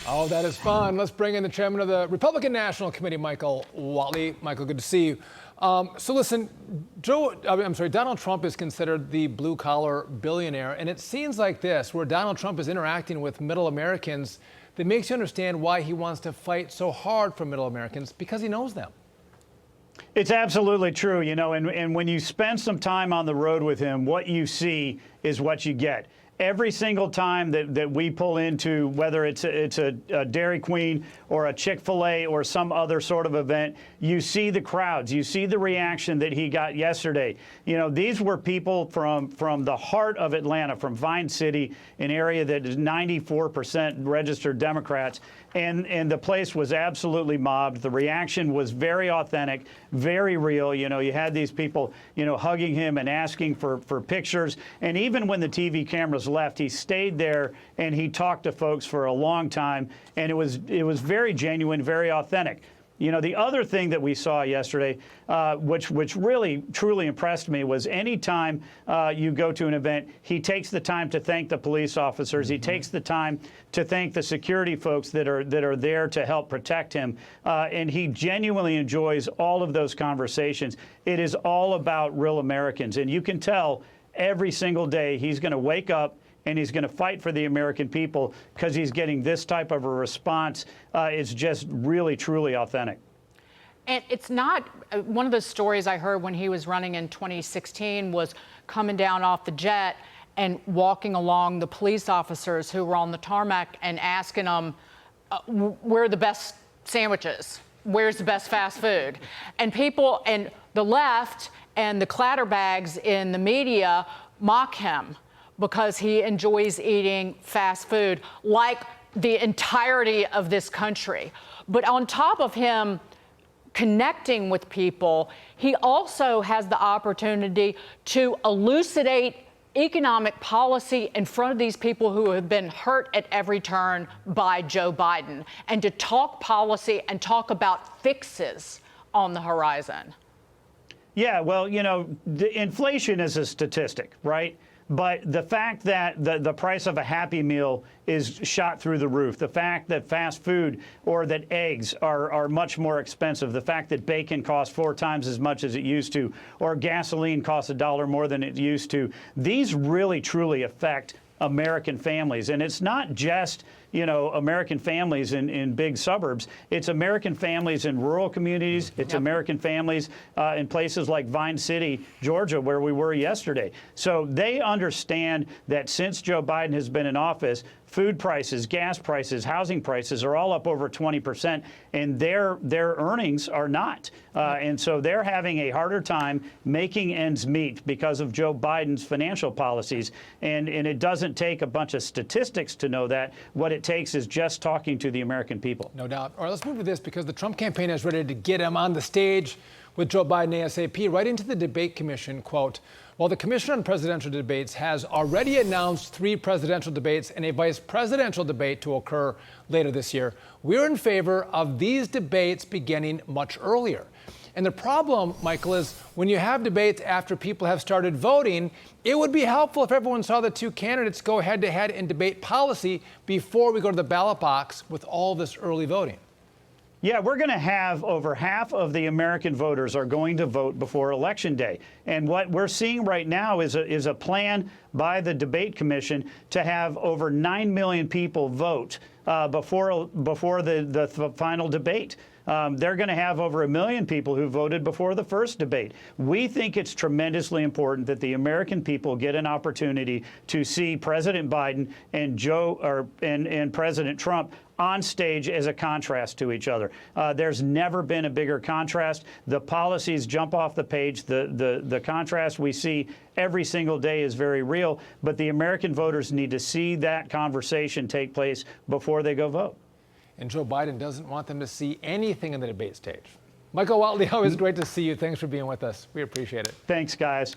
Oh, that is fun. Let's bring in the chairman of the Republican National Committee, Michael Whatley. Michael, good to see you. So listen, Donald Trump is considered the blue-collar billionaire, and it seems like this, where Donald Trump is interacting with middle Americans, that makes you understand why he wants to fight so hard for middle Americans, because he knows them. It's absolutely true, and when you spend some time on the road with him, what you see is what you get. Every single time that we pull into, whether it's a Dairy Queen or a Chick-fil-A or some other sort of event, you see the crowds. You see the reaction that he got yesterday. These were people from the heart of Atlanta, from Vine City, an area that is 94% registered Democrats, and the place was absolutely mobbed. The reaction was very authentic, very real. You had these people, hugging him and asking for pictures. And even when the TV cameras left, he stayed there and he talked to folks for a long time, and it was very genuine, very authentic. The other thing that we saw yesterday, which really, truly impressed me, was any time you go to an event, he takes the time to thank the police officers. He takes the time to thank the security folks that are there to help protect him. And he genuinely enjoys all of those conversations. It is all about real Americans. And you can tell every single day he's going to wake up and he's going to fight for the American people because he's getting this type of a response. It's just really, truly authentic. And it's not one of the stories I heard when he was running in 2016 was coming down off the jet and walking along the police officers who were on the tarmac and asking them, where are the best sandwiches? Where's the best fast food? And people and the left and the clatterbags in the media mock him because he enjoys eating fast food like the entirety of this country. But on top of him connecting with people, he also has the opportunity to elucidate economic policy in front of these people who have been hurt at every turn by Joe Biden, and to talk policy and talk about fixes on the horizon. Yeah, well, the inflation is a statistic, right? But the fact that the price of a Happy Meal is shot through the roof, the fact that fast food or that eggs are much more expensive, the fact that bacon costs 4 times as much as it used to, or gasoline costs $1 more than it used to, these really, truly affect American families. And it's not just, American families in big suburbs. It's American families in rural communities. It's American families in places like Vine City, Georgia, where we were yesterday. So they understand that since Joe Biden has been in office, food prices, gas prices, housing prices are all up over 20%, and their earnings are not. And so they're having a harder time making ends meet because of Joe Biden's financial policies. And it doesn't take a bunch of statistics to know that. What it takes is just talking to the American people. No doubt. All right, let's move to this, because the Trump campaign is ready to get him on the stage with Joe Biden ASAP, right into the debate commission. Quote, while the Commission on Presidential Debates has already announced 3 presidential debates and a vice presidential debate to occur later this year, we're in favor of these debates beginning much earlier. And the problem, Michael, is when you have debates after people have started voting, it would be helpful if everyone saw the 2 candidates go head-to-head and debate policy before we go to the ballot box with all this early voting. Yeah, we're going to have over half of the American voters are going to vote before Election Day. And what we're seeing right now is a plan by the Debate Commission to have over 9 million people vote before the final debate. They're going to have over 1 million people who voted before the first debate. We think it's tremendously important that the American people get an opportunity to see President Biden and President Trump on stage as a contrast to each other. There's never been a bigger contrast. The policies jump off the page. The contrast we see every single day is very real, but the American voters need to see that conversation take place before they go vote. And Joe Biden doesn't want them to see anything in the debate stage. Michael Whatley, always great to see you. Thanks for being with us. We appreciate it. Thanks, guys.